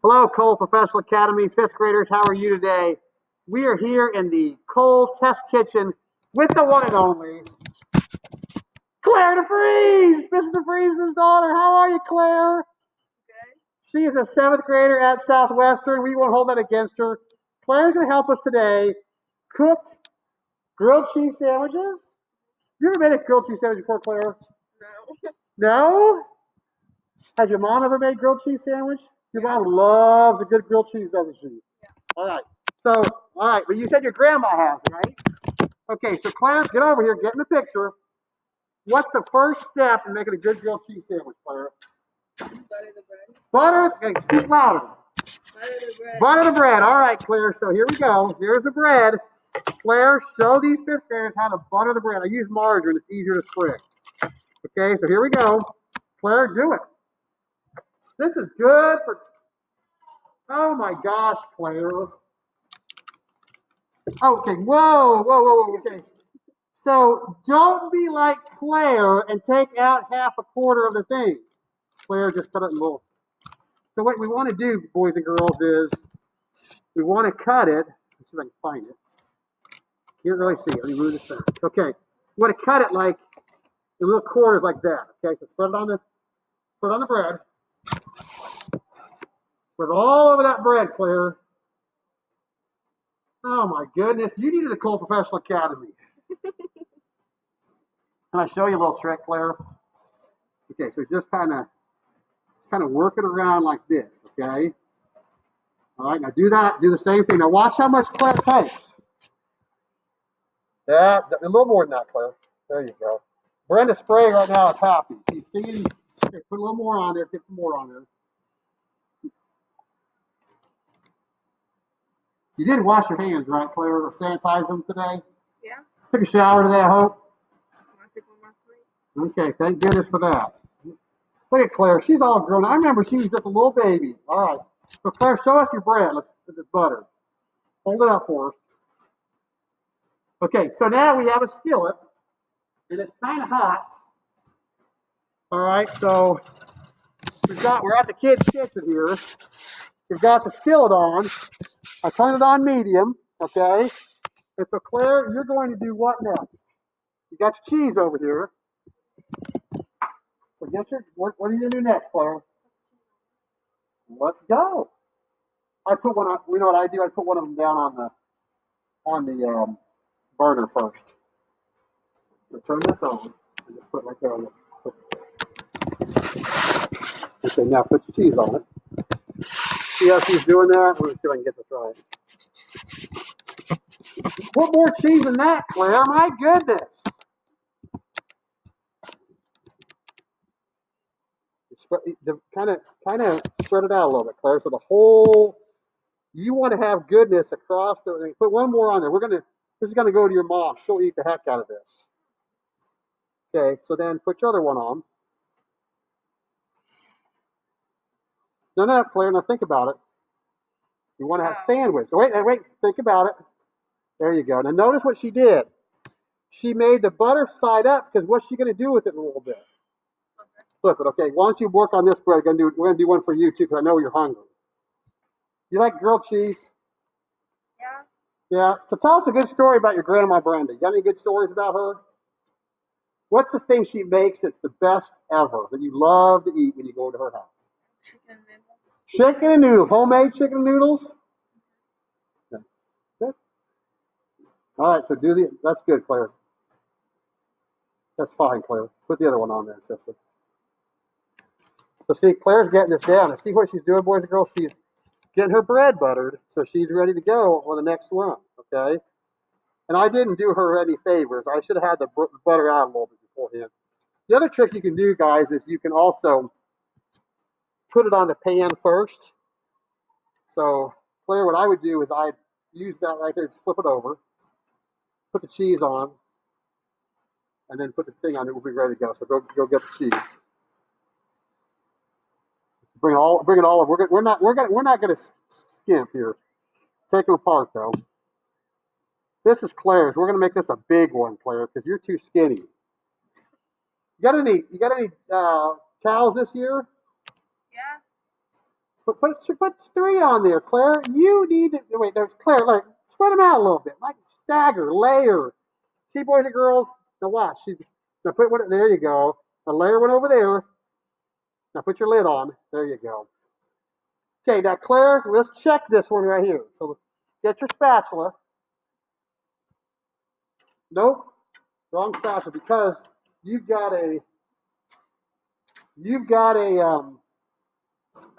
Hello, Cole Professional Academy, fifth graders. How are you today? We are here in the Cole Test Kitchen with the one and only Claire DeFreeze, Mr. DeFreeze's daughter. How are you, Claire? She is a seventh grader at Southwestern. We won't hold that against her. Claire's going to help us today cook grilled cheese sandwiches. You ever made a grilled cheese sandwich before, Claire? No. No? Has your mom ever made grilled cheese sandwich? Your mom loves a good grilled cheese, doesn't she? Yeah. All right. So, all right, but you said your grandma has it, right? Okay, so Claire, get over here, get in the picture. What's the first step in making a good grilled cheese sandwich, Claire? Butter the bread. Butter, okay, speak louder. Butter the bread. Butter the bread. All right, Claire, so here we go. Here's the bread. Claire, show these fifth graders how to butter the bread. I use margarine, it's easier to spread. Okay, so here we go. Claire, do it. This is good for, oh my gosh, Claire. Okay, whoa, okay. So don't be like Claire and take out half a quarter of the thing. Claire, just cut it in little. So what we want to do, boys and girls, is we want to cut it. Let's see if I can find it. You can't really see it. Let me move this back. Okay. We want to cut it like in little quarters like that. Okay, so put it on the bread. Put it all over that bread, Claire. Oh my goodness. You needed a Cole Professional Academy. Can I show you a little trick, Claire? Okay, so just kind of work it around like this, okay? All right, now do that. Do the same thing. Now watch how much Claire takes. That a little more than that, Claire. There you go. Brenda's spraying right now. It's happy. She's seeing. Okay, put a little more on there. Get some more on there. You did wash your hands, right, Claire, or sanitize them today? Yeah. Took a shower today, I hope. I took one last night. Okay, thank goodness for that. Look at Claire. She's all grown. I remember she was just a little baby. All right. So Claire, show us your bread. Let's put this butter. Hold it up for us. Okay, so now we have a skillet, and it's kind of hot. All right, so we're at the kids' kitchen here. We've got the skillet on. I turn it on medium, okay? And so Claire, you're going to do what next? You got your cheese over here. So what are you going to do next, Claire? Let's go. I put one on, you know what I do? I put one of them down on the burner first. So turn this on and just put it right there on it. Okay, now put your cheese on it. See how she's doing that? Let me see if I can get this right. Put more cheese than that, Claire. My goodness. Kind of spread it out a little bit, Claire. So the whole, you want to have goodness across the. Put one more on there. This is gonna go to your mom. She'll eat the heck out of this. Okay, so then put your other one on. No, Claire. Now think about it. You want to have sandwich. Wait. Think about it. There you go. Now notice what she did. She made the butter side up because what's she gonna do with it in a little bit? Flip it. Okay. Why don't you work on this bread? We're gonna do one for you too because I know you're hungry. You like grilled cheese? Yeah. Yeah. So tell us a good story about your grandma Brenda. You got any good stories about her? What's the thing she makes that's the best ever that you love to eat when you go to her house? Chicken and noodles. Chicken and noodles. Homemade chicken and noodles? Okay. Good. All right, so that's good, Claire. That's fine, Claire. Put the other one on there, sister. So see, Claire's getting this down. And see what she's doing, boys and girls? She's getting her bread buttered, so she's ready to go on the next one, okay? And I didn't do her any favors. I should have had the butter out a little bit beforehand. The other trick you can do, guys, is you can also put it on the pan first. So, Claire, what I would do is I'd use that right there, just flip it over, put the cheese on, and then put the thing on it. We'll be ready to go. So go get the cheese. Bring it all over. We're not gonna skimp here. Take them apart though. This is Claire's. We're gonna make this a big one, Claire, because you're too skinny. You got any cows this year? Yeah. Put 3 on there, Claire. You need to wait. There's Claire. Like spread them out a little bit, like stagger, layer. See, boys and girls. Now watch. Now put one. There you go. Now layer one over there. Now put your lid on. There you go. Okay, now Claire, let's check this one right here. So get your spatula. Nope, wrong spatula because you've got a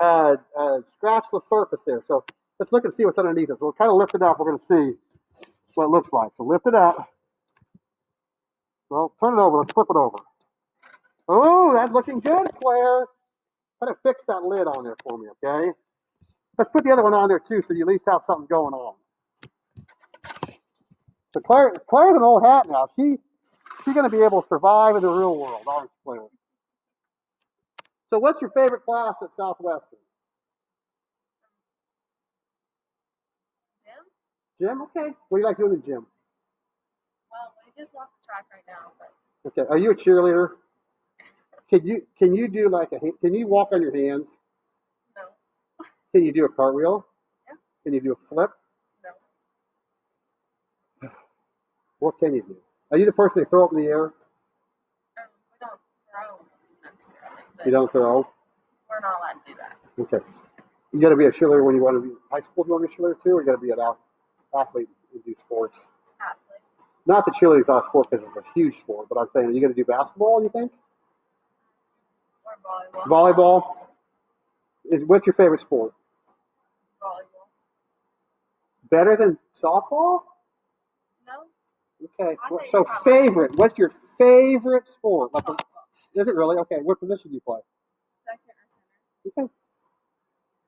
scratchless surface there. So let's look and see what's underneath it. So we'll kind of lift it up. We're going to see what it looks like. So lift it up. Well, turn it over. Let's flip it over. Oh, that's looking good, Claire. Kind of fix that lid on there for me, okay? Let's put the other one on there too, so you at least have something going on. So Claire's an old hat now. She's going to be able to survive in the real world, aren't you, Claire? So what's your favorite class at Southwestern? Gym? Okay. What do you like doing in the gym? Well, we just walk the track right now. But... Okay. Are you a cheerleader? Can you do like can you walk on your hands? No. Can you do a cartwheel? Yeah. Can you do a flip? No. What can you do? Are you the person that throw up in the air? We don't throw necessarily. You don't throw? We're not allowed to do that. Okay. You got to be a cheerleader when you want to be high school. You want to be a cheerleader too, or you got to be an athlete and do sports? Athlete. Not that cheerleading's not a sport because it's a huge sport, but I'm saying, are you going to do basketball? You think? Or volleyball. What's your favorite sport? Volleyball. Better than softball? No. Okay. So favorite. What's your favorite sport? Like is it really? Okay. What position do you play? Second or center. Okay.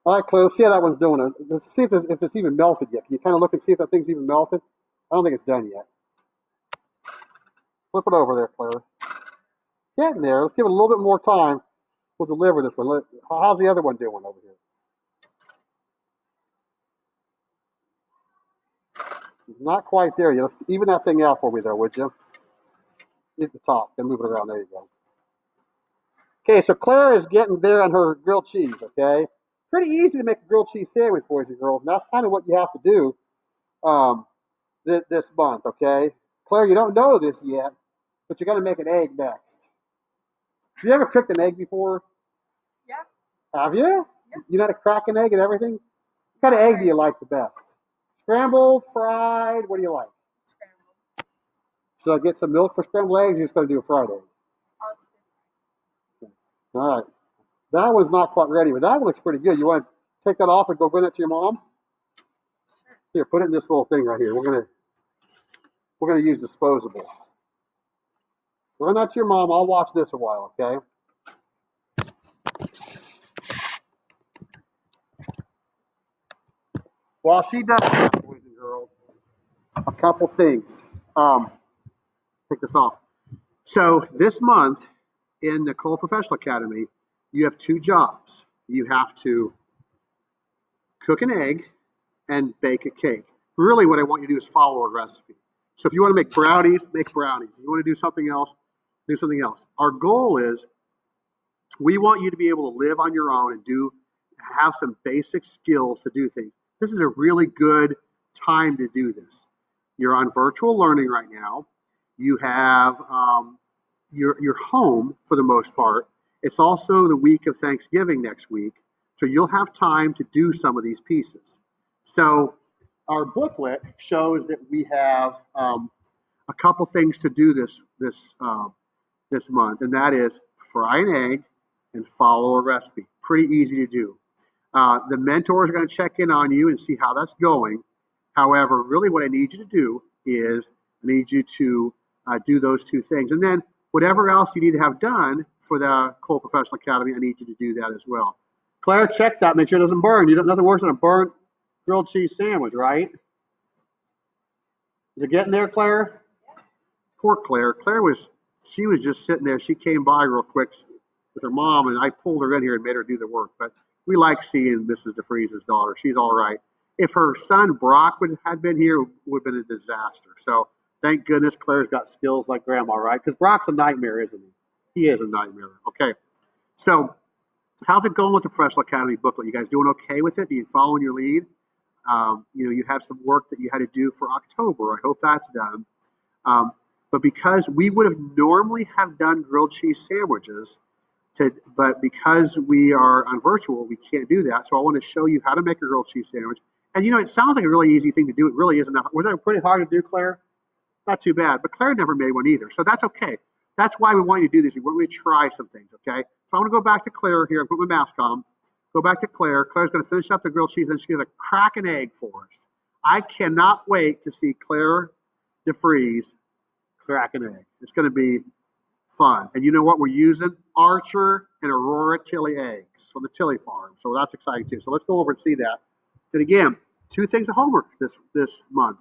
All right, Claire. Let's see how that one's doing. Let's see if it's even melted yet. Can you kind of look and see if that thing's even melted? I don't think it's done yet. Flip it over there, Claire. Get in there. Let's give it a little bit more time. We'll deliver this one. How's the other one doing over here? It's not quite there yet. Let's even that thing out for me there, would you? At the top. Then move it around. There you go. Okay, so Claire is getting there on her grilled cheese, okay? Pretty easy to make a grilled cheese sandwich, boys and girls. And that's kind of what you have to do this month, okay? Claire, you don't know this yet, but you're going to make an egg next. Have you ever cooked an egg before? Yeah. Have you? Yeah. You know how to crack an egg and everything? What kind of egg do you like the best? Scrambled, fried, what do you like? Scrambled. So I get some milk for scrambled eggs, you're just going to do a fried egg. All right. That one's not quite ready, but that one looks pretty good. You want to take that off and go bring it to your mom? Here, put it in this little thing right here. We're gonna use disposable. Run that to your mom. I'll watch this a while, okay? While she does that, boys and girls, a couple things. Take this off. So this month in the Cole Professional Academy, you have 2 jobs. You have to cook an egg and bake a cake. Really what I want you to do is follow a recipe. So if you want to make brownies, make brownies. If you want to do something else, do something else. Our goal is we want you to be able to live on your own and have some basic skills to do things. This is a really good time to do this. You're on virtual learning right now. You have you're home for the most part. It's also the week of Thanksgiving next week, so you'll have time to do some of these pieces. So our booklet shows that we have a couple things to do this month, and that is fry an egg and follow a recipe. Pretty easy to do. The mentors are going to check in on you and see how that's going. However, really what I need you to do is I need you to do those 2 things. And then whatever else you need to have done for the Cole Professional Academy, I need you to do that as well. Claire, check that. Make sure it doesn't burn. Nothing worse than a burnt grilled cheese sandwich, right? Is it getting there, Claire? Poor Claire. She was just sitting there. She came by real quick with her mom, and I pulled her in here and made her do the work. But we like seeing Mrs. DeFreeze's daughter. She's all right. If her son Brock had been here, it would have been a disaster. So thank goodness Claire's got skills like Grandma, right? Because Brock's a nightmare, isn't he? He is a nightmare. Okay. So How's it going with the Professional Academy booklet? You guys doing okay with it? Are you following your lead? You have some work that you had to do for October. I hope that's done. But because we would have normally have done grilled cheese sandwiches, but because we are on virtual, we can't do that. So I want to show you how to make a grilled cheese sandwich. And it sounds like a really easy thing to do. It really isn't. Was that pretty hard to do, Claire? Not too bad. But Claire never made one either. So that's okay. That's why we want you to do this. We want you to try some things, okay? So I'm going to go back to Claire here. Put my mask on. Go back to Claire. Claire's going to finish up the grilled cheese, and she's going to crack an egg for us. I cannot wait to see Claire DeFries crack an egg. It's going to be fun. And you know what? We're using Archer and Aurora Tilly eggs from the Tilly farm. So that's exciting too. So let's go over and see that. And again, 2 things of homework this month.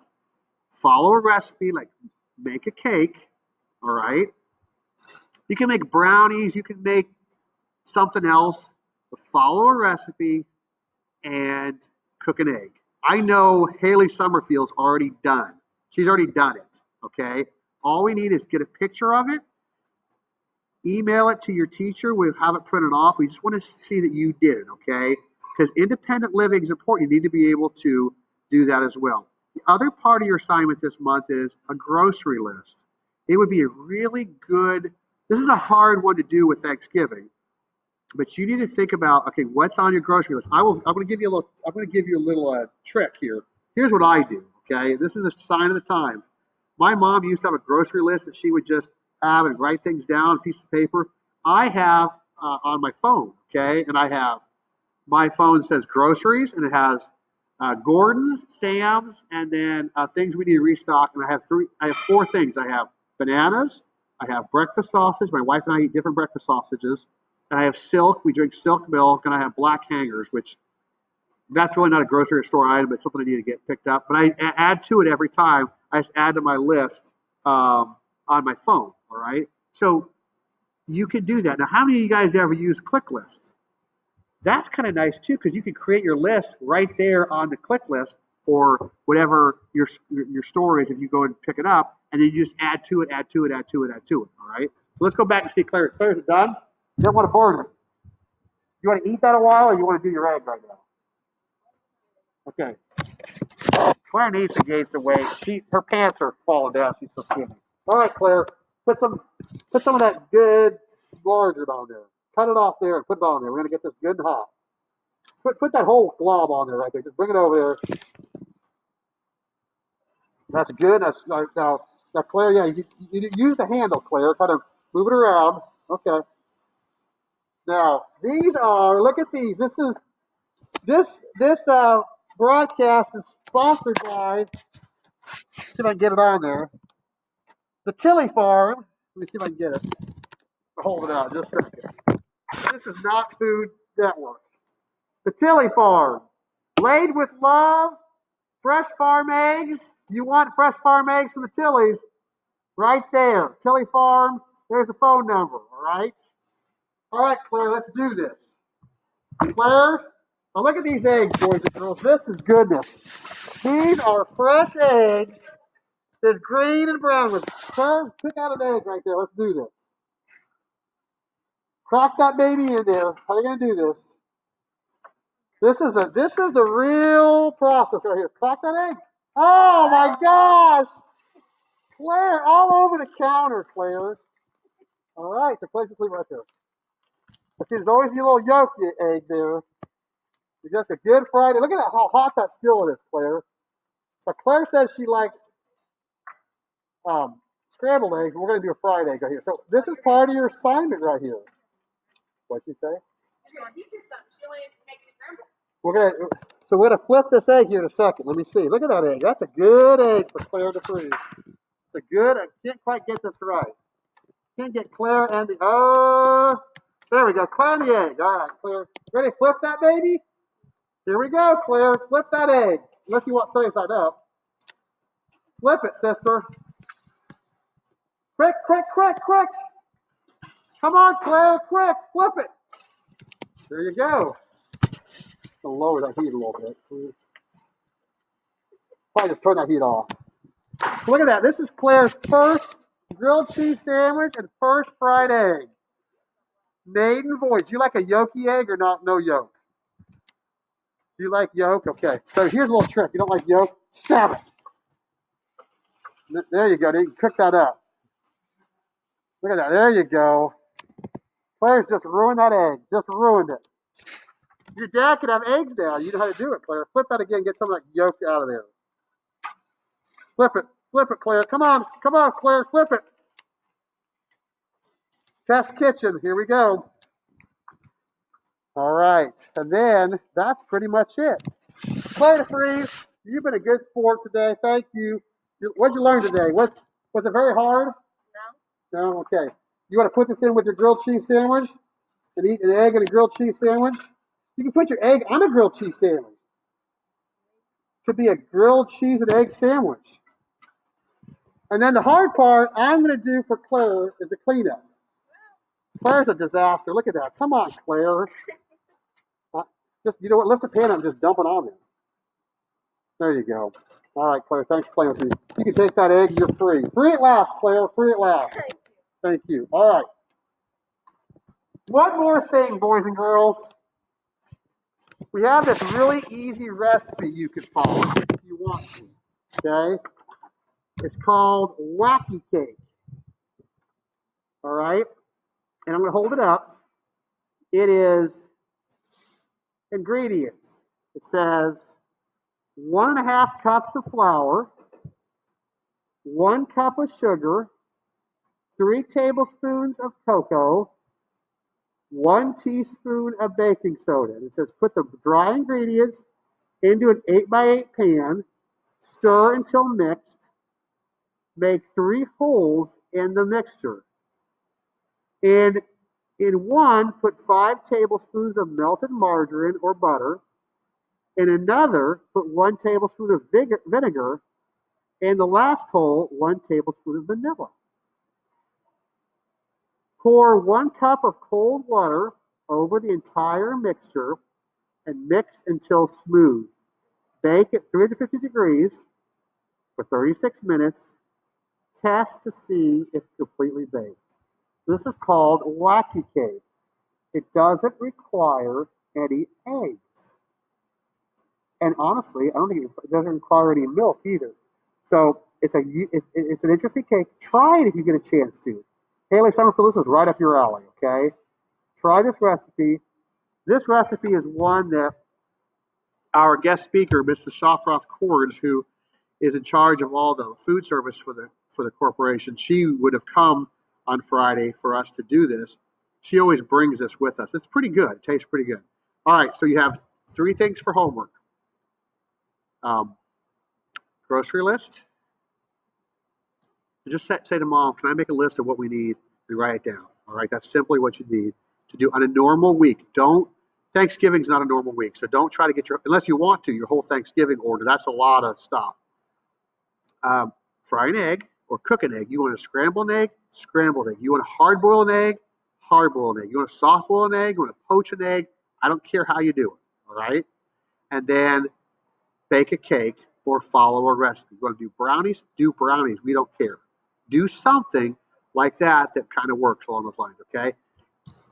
Follow a recipe, like make a cake, all right? You can make brownies, you can make something else, but follow a recipe and cook an egg. I know Haley Summerfield's already done. She's already done it, okay? All we need is get a picture of it, email it to your teacher. We'll have it printed off. We just want to see that you did it, okay? Because independent living is important. You need to be able to do that as well. The other part of your assignment this month is a grocery list. It would be a really good, this is a hard one to do with Thanksgiving, but you need to think about, okay, what's on your grocery list? I'm going to give you a little trick here. Here's what I do, okay? This is a sign of the times. My mom used to have a grocery list that she would just have and write things down on a piece of paper. I have on my phone, okay? And my phone says groceries, and it has Gordon's, Sam's, and then things we need to restock. And I have 4 things. I have bananas. I have breakfast sausage. My wife and I eat different breakfast sausages. And I have silk. We drink silk milk. And I have black hangers, which that's really not a grocery store item. It's something I need to get picked up. But I add to it every time. I just add to my list on my phone. All right. So you can do that. Now, how many of you guys ever use ClickList? That's kind of nice too, because you can create your list right there on the click list or whatever your store is if you go and pick it up, and then you just add to it, add to it, add to it, add to it. All right. So let's go back and see Claire. Claire's it done? You don't want to burn it. You want to eat that a while, or you want to do your egg right now? Okay. Claire needs to gain some weight. Her pants are falling down. She's so skinny. All right, Claire. Put some of that good margarine on there. Cut it off there and put it on there. We're going to get this good and hot. Put that whole glob on there right there. Just bring it over there. That's good. Now, Claire, yeah, you use the handle, Claire. Kind of move it around. Okay. Now, these are, look at these. This broadcast is sponsored by, see if I can get it on there, the Tilly Farm. Let me see if I can get it. Hold it out just a second. This is not Food Network. The Tilly Farm. Laid with love, fresh farm eggs. You want fresh farm eggs from the Tillys? Right there. Tilly Farm. There's a phone number, all right? All right, Claire, let's do this. Claire, now look at these eggs, boys and girls. This is goodness. These are fresh eggs. There's green and brown ones. Claire, pick out an egg right there. Let's do this. Crack that baby in there. How are you gonna do this? This is a real process right here. Crack that egg. Oh my gosh! Claire, all over the counter, Claire. All right, the place is right there. But there's always a little yolk egg there. It's just a good Friday. Look at that, how hot that still is, Claire. But Claire says she likes scrambled eggs. We're going to do a fried egg right here. So this is part of your assignment right here. What'd you say? We're gonna flip this egg here in a second. Let me see. Look at that egg. That's a good egg for Claire DeFries. It's a good. I can't quite get this right. Can't get Claire and there we go. Claire and the egg. All right, Claire. Ready to flip that baby? Here we go, Claire. Flip that egg. Unless you want to stay side up. Flip it, sister. Quick, quick, quick, quick. Come on, Claire, quick. Flip it. There you go. I'll lower that heat a little bit. Probably just turn that heat off. Look at that. This is Claire's first grilled cheese sandwich and first fried egg. Maiden voyage. You like a yolky egg or not? No yolk. Do you like yolk? Okay. So here's a little trick. You don't like yolk? Stab it. There you go. You can cook that up. Look at that. There you go. Claire's just ruined that egg. Just ruined it. Your dad could have eggs now. You know how to do it, Claire. Flip that again. Get some of that yolk out of there. Flip it. Flip it, Claire. Come on. Come on, Claire. Flip it. Test kitchen. Here we go. All right. And then that's pretty much it. Claire DeFreeze, you've been a good sport today. Thank you. What'd you learn today? Was it very hard? No. No? Okay. You want to put this in with your grilled cheese sandwich and eat an egg and a grilled cheese sandwich? You can put your egg on a grilled cheese sandwich. Could be a grilled cheese and egg sandwich. And then the hard part I'm going to do for Claire is the cleanup. Claire's a disaster. Look at that. Come on, Claire. Just, you know what? Lift the pan up and just dump it on there. There you go. All right, Claire. Thanks for playing with me. You can take that egg. You're free. Free at last, Claire. Free at last. Thank you. All right. One more thing, boys and girls. We have this really easy recipe you can follow if you want to. Okay? It's called Wacky Cake. All right? And I'm going to hold it up. It is ingredients. It says 1.5 cups of flour, 1 cup of sugar, 3 tablespoons of cocoa, 1 teaspoon of baking soda. And it says put the dry ingredients into an 8x8 pan, stir until mixed, make 3 holes in the mixture. In one, put 5 tablespoons of melted margarine or butter. In another, put 1 tablespoon of vinegar. And the last hole, 1 tablespoon of vanilla. Pour 1 cup of cold water over the entire mixture and mix until smooth. Bake at 350 degrees for 36 minutes. Test to see if completely baked. This is called Wacky Cake. It doesn't require any eggs. And honestly, I don't think it doesn't require any milk either. So it's an interesting cake. Try it if you get a chance to. Haley Summerfield, this is right up your alley, okay? Try this recipe. This recipe is one that our guest speaker, Mrs. Shawfroth Cords, who is in charge of all the food service for the corporation, she would have come on Friday for us to do this. She always brings this with us. It's pretty good. It tastes pretty good. All right, so you have 3 things for homework. Grocery list. Just say to mom, can I make a list of what we need and write it down? All right, that's simply what you need to do on a normal week. Thanksgiving's not a normal week, so don't try to get unless you want to, your whole Thanksgiving order. That's a lot of stuff. Fry an egg or cook an egg. You want a scrambled egg? Scrambled egg. You want a hard-boiled egg? Hard-boiled egg. You want a soft-boiled egg? You want to poach an egg? I don't care how you do it, all right? And then bake a cake or follow a recipe. You want to do brownies? Do brownies. We don't care. Do something like that kind of works along those lines, okay?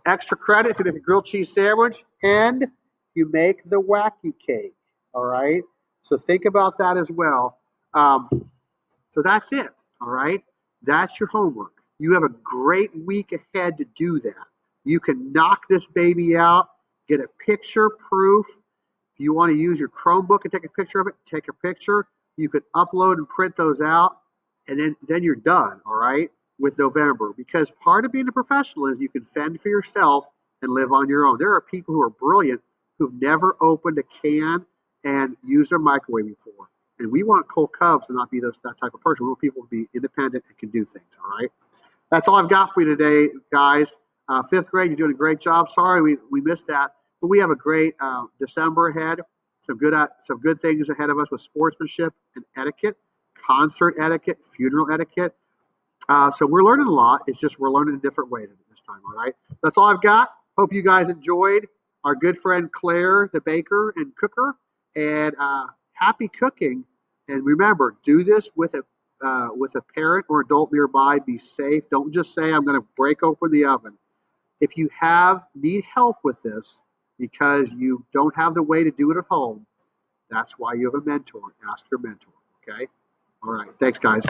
Extra credit if you make a grilled cheese sandwich and you make the Wacky Cake, all right? So think about that as well. So that's it, all right? That's your homework. You have a great week ahead to do that. You can knock this baby out, get a picture proof. If you want to use your Chromebook and take a picture of it, take a picture. You could upload and print those out, and then you're done, all right, with November. Because part of being a professional is you can fend for yourself and live on your own. There are people who are brilliant who've never opened a can and used their microwave before. And we want cold Cubs to not be that type of person. We want people to be independent and can do things, all right? That's all I've got for you today, guys. 5th grade, you're doing a great job. Sorry we missed that. But we have a great December ahead. Some good things ahead of us with sportsmanship and etiquette, concert etiquette, funeral etiquette. So we're learning a lot. It's just we're learning a different way this time, all right? That's all I've got. Hope you guys enjoyed our good friend Claire, the baker and cooker. And happy cooking. And remember, do this with a parent or adult nearby. Be safe. Don't just say, I'm going to break open the oven. If you need help with this because you don't have the way to do it at home, that's why you have a mentor. Ask your mentor. Okay? All right. Thanks, guys.